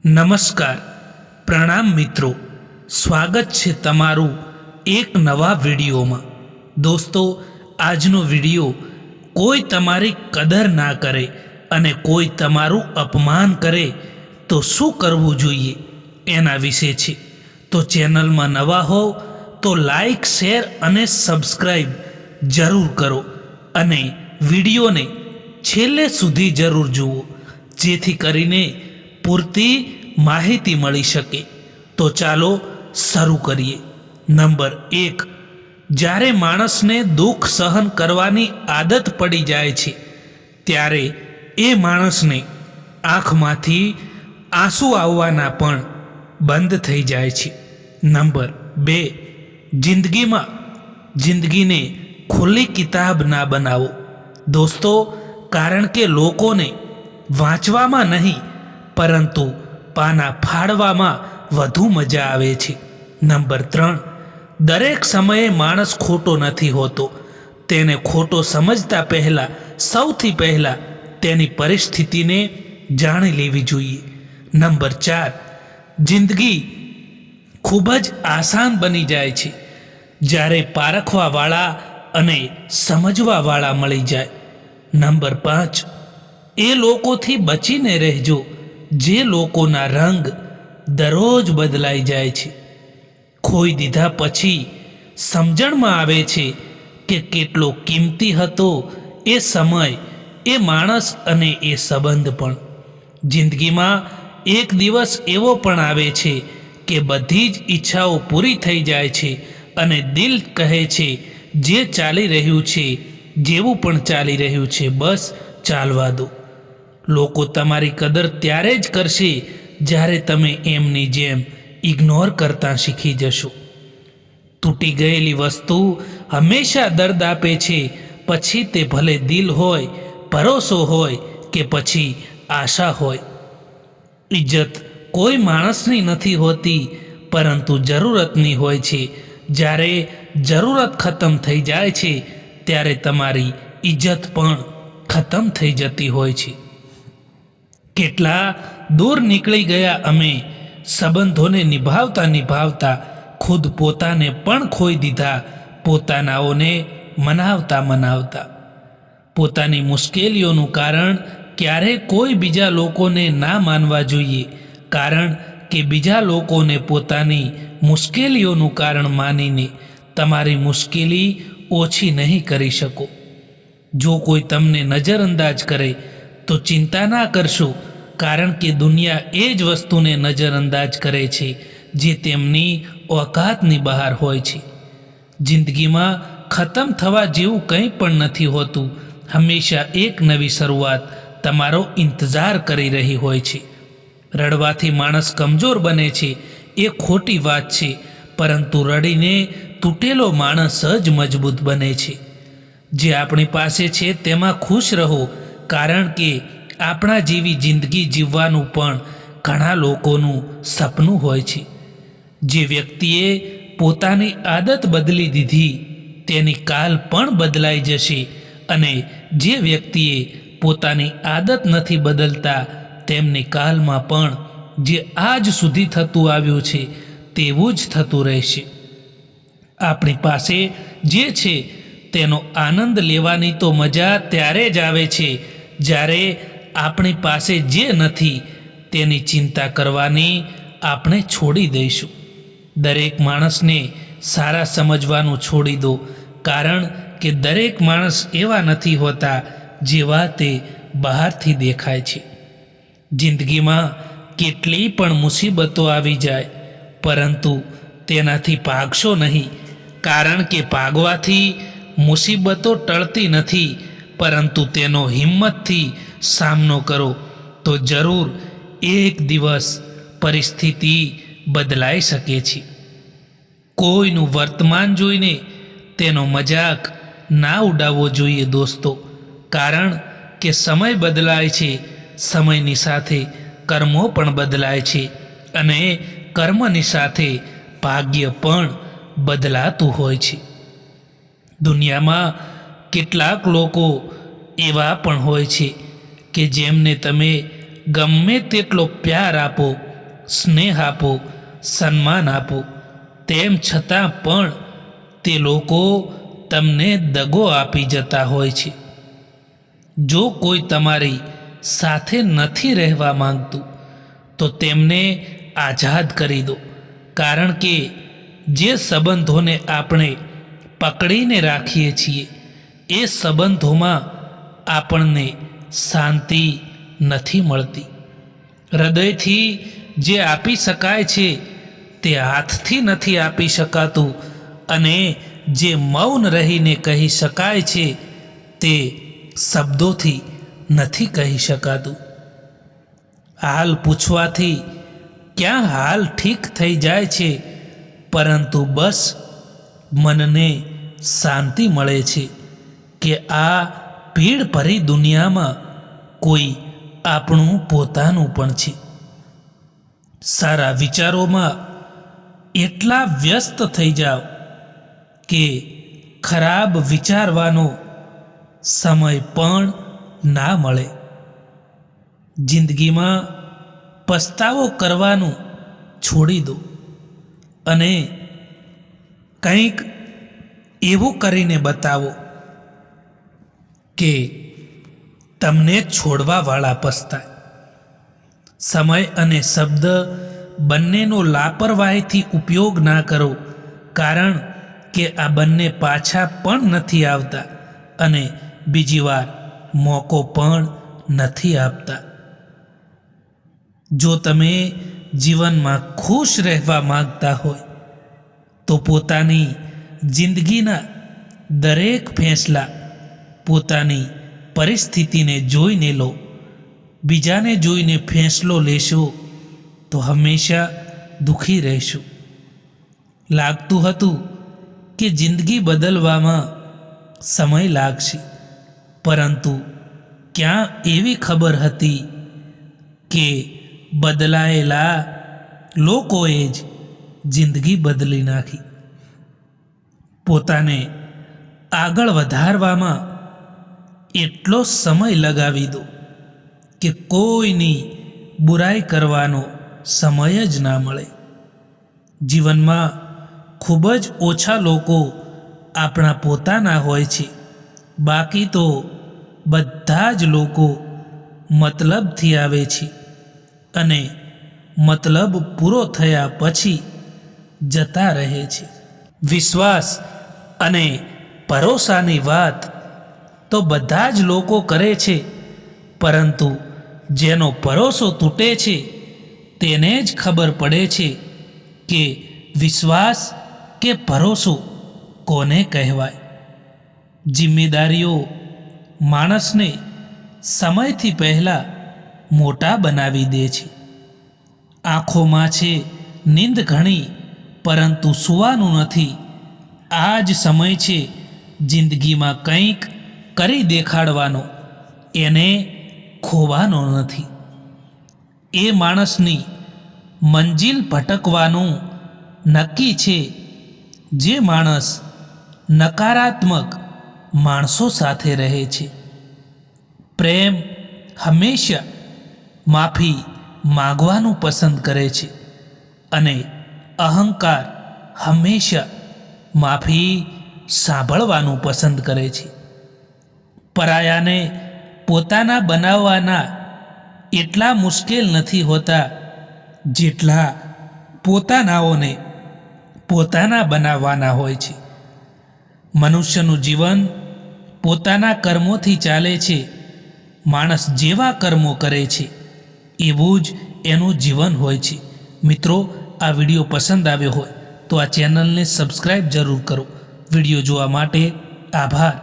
નમસ્કાર, પ્રણામ મિત્રો, સ્વાગત છે તમારું એક નવા વિડીયોમાં। દોસ્તો, આજનો વિડીયો કોઈ તમારી કદર ના કરે અને કોઈ તમારું અપમાન કરે તો શું કરવું જોઈએ એના વિશે છે। તો ચેનલમાં નવા હો તો લાઈક, શેર અને સબસ્ક્રાઈબ જરૂર કરો અને વિડીયોને છેલ્લે સુધી જરૂર જુઓ, જેથી કરીને પૂરતી માહિતી મળી શકે। તો ચાલો શરૂ કરીએ। નંબર 1, જ્યારે માણસને દુઃખ સહન કરવાની આદત પડી જાય છે ત્યારે એ માણસને આંખમાંથી આંસુ આવવાના પણ બંધ થઈ જાય છે। નંબર 2, જિંદગીને ખુલ્લી કિતાબ ના બનાવો દોસ્તો, કારણ કે લોકોને વાંચવામાં નહીં પરંતુ પાના ફાડવામાં વધુ મજા આવે છે। નંબર 3, દરેક સમયે માણસ ખોટો નથી હોતો, તેને ખોટો સમજતા પહેલાં સૌથી પહેલાં તેની પરિસ્થિતિને જાણી લેવી જોઈએ। નંબર 4, જિંદગી ખૂબ જ આસાન બની જાય છે જ્યારે પારખવાવાળા અને સમજવાવાળા મળી જાય। નંબર 5, એ લોકોથી બચીને રહેજો જે લોકોના રંગ દરરોજ બદલાઈ જાય છે। ખોઈ દીધા પછી સમજણમાં આવે છે કે કેટલો કિંમતી હતો એ સમય, એ માણસ અને એ સંબંધ પણ। જિંદગીમાં એક દિવસ એવો પણ આવે છે કે બધી જ ઈચ્છાઓ પૂરી થઈ જાય છે અને દિલ કહે છે જે ચાલી રહ્યું છે, જેવું પણ ચાલી રહ્યું છે, બસ ચાલવા દો। લોકો તમારી કદર ત્યારે જ કરશે જ્યારે તમે એમની જેમ ઇગ્નોર કરતા શીખી જશો। તૂટી ગયેલી વસ્તુ હંમેશા દર્દ આપે છે, પછી તે ભલે દિલ હોય, ભરોસો હોય કે પછી આશા હોય। ઇજ્જત કોઈ માણસની નથી હોતી પરંતુ જરૂરતની હોય છે। જ્યારે જરૂરત ખતમ થઈ જાય છે ત્યારે તમારી ઇજ્જત પણ ખતમ થઈ જતી હોય છે। કેટલા દૂર નીકળી ગયા અમે, સંબંધોને નિભાવતા ખુદ પોતાને પણ ખોઈ દીધા, પોતાનાઓને મનાવતા। પોતાની મુશ્કેલીઓનું કારણ ક્યારેય કોઈ બીજા લોકોને ના માનવા જોઈએ, કારણ કે બીજા લોકોને પોતાની મુશ્કેલીઓનું કારણ માનીને તમારી મુશ્કેલી ઓછી નહીં કરી શકો। જો કોઈ તમને નજરઅંદાજ કરે તો ચિંતા ના કરશો, કારણ કે દુનિયા એ જ વસ્તુને નજરઅંદાજ કરે છે જે તેમની ઓકાતની બહાર હોય છે। જિંદગીમાં ખતમ થવા જેવું કંઈ પણ નથી હોતું, હંમેશા એક નવી શરૂઆત તમારો ઇંતજાર કરી રહી હોય છે। રડવાથી માણસ કમજોર બને છે એ ખોટી વાત છે, પરંતુ રડીને તૂટેલો માણસ જ મજબૂત બને છે। જે આપણી પાસે છે તેમાં ખુશ રહો, કારણ કે આપણા જેવી જિંદગી જીવવાનું પણ ઘણા લોકોનું સપનું હોય છે। જે વ્યક્તિએ પોતાની આદત બદલી દીધી તેની કાલ પણ બદલાઈ જશે, અને જે વ્યક્તિએ પોતાની આદત નથી બદલતા તેમની કાલમાં પણ જે આજ સુધી થતું આવ્યું છે તેવું જ થતું રહેશે। આપણી પાસે જે છે તેનો આનંદ લેવાની તો મજા ત્યારે જ આવે છે જ્યારે આપણી પાસે જે નથી તેની ચિંતા કરવાની આપણે છોડી દઈશું। દરેક માણસને સારા સમજવાનું છોડી દો, કારણ કે દરેક માણસ એવા નથી હોતા જેવા તે બહારથી દેખાય છે। જિંદગીમાં કેટલી પણ મુસીબતો આવી જાય, પરંતુ તેનાથી ભાગશો નહીં, કારણ કે ભાગવાથી મુસીબતો ટળતી નથી, પરંતુ તેનો હિંમતથી સામનો કરો તો જરૂર એક દિવસ પરિસ્થિતિ બદલાઈ શકે છે। કોઈનું વર્તમાન જોઈને તેનો મજાક ના ઉડાવવો જોઈએ દોસ્તો, કારણ કે સમય બદલાય છે, સમયની સાથે કર્મો પણ બદલાય છે અને કર્મની સાથે ભાગ્ય પણ બદલાતું હોય છે। દુનિયામાં કેટલાક લોકો એવા પણ હોય છે કે જેમને તમે ગમે તેટલો પ્યાર આપો સ્નેહ આપો, સન્માન આપો, તેમ છતાં પણ તે લોકો તમને દગો આપી જતા હોય છે. જો કોઈ તમારી સાથે નથી રહેવા માંગતું તો તેમને આઝાદ કરી દો, કારણ કે જે સંબંધોને આપણે પકડીને રાખીએ છીએ એ સંબંધોમાં આપણને શાંતિ નથી મળતી. હૃદયથી જે આપી શકાય છે તે હાથથી નથી આપી શકાતું, અને જે મૌન રહીને કહી શકાય છે તે શબ્દોથી નથી કહી શકાતું. હાલ પૂછવાથી ક્યાં હાલ ઠીક થઈ જાય છે, પરંતુ બસ મનને શાંતિ મળે છે કે આ ભીડ ભરી દુનિયામાં કોઈ આપણું પોતાનું પણ છે. સારા વિચારોમાં એટલા વ્યસ્ત થઈ જાઓ કે ખરાબ વિચારવાનો સમય પણ ના મળે. જિંદગીમાં પસ્તાવો કરવાનું છોડી દો અને કંઈક એવું કરીને બતાવો કે તમને છોડવાવાળા પસ્તાય. સમય અને શબ્દ બંનેનો લાપરવાહીથી ઉપયોગ ના કરો, કારણ કે આ બંને પાછા પણ નથી આવતા અને બીજી વાર મોકો પણ નથી આપતા. જો તમે જીવનમાં ખુશ રહેવા માંગતા હોય તો પોતાની જિંદગીના દરેક ફેંસલા પોતાની પરિસ્થિતિને જોઈને લો. બીજાને જોઈને ફેંસલો લેશો તો હંમેશા દુઃખી રહેશો. લાગતું હતું કે જિંદગી બદલવામાં સમય લાગશે, પરંતુ ક્યાં એવી ખબર હતી કે બદલાયેલા લોકોએ જ જિંદગી બદલી નાખી. પોતાને આગળ વધારવામાં એટલો સમય લગાવી દો કે કોઈની બુરાઈ કરવાનો સમય જ ના મળે. જીવનમાં ખૂબ જ ઓછા લોકો આપણા પોતાના હોય છે, બાકી તો બધા જ લોકો મતલબથી આવે છે અને મતલબ પૂરો થયા પછી જતા રહે છે. વિશ્વાસ અને ભરોસાની વાત તો બધા જ લોકો કરે છે, પરંતુ જેનો ભરોસો તૂટે છે તેને જ ખબર પડે છે કે વિશ્વાસ કે ભરોસો કોને કહેવાય. જિમ્મેદારીઓ માણસને સમયથી પહેલાં મોટા બનાવી દે છે. આંખોમાં છે નીંદ ઘણી, પરંતુ સૂવાનું નથી. આ જ સમય છે જિંદગીમાં કંઈક કરી દેખાડવાનો, એને ખોવાનો નથી. એ માણસની મંજિલ ભટકવાનું નક્કી છે જે માણસ નકારાત્મક માણસો સાથે રહે છે. પ્રેમ હંમેશા માફી માગવાનું પસંદ કરે છે અને અહંકાર હંમેશા માફી સાંભળવાનું પસંદ કરે છે. પરાયાને પોતાના બનાવવાના એટલા મુશ્કેલ નથી હોતા જેટલા પોતાનાઓને પોતાના બનાવવાના હોય છે. મનુષ્યનું જીવન પોતાના કર્મોથી ચાલે છે. માણસ જેવા કર્મો કરે છે એવું જ એનું જીવન હોય છે. મિત્રો, આ વિડીયો પસંદ આવ્યો હોય તો આ ચેનલને સબસ્ક્રાઈબ જરૂર કરો. વિડીયો જોવા માટે આભાર.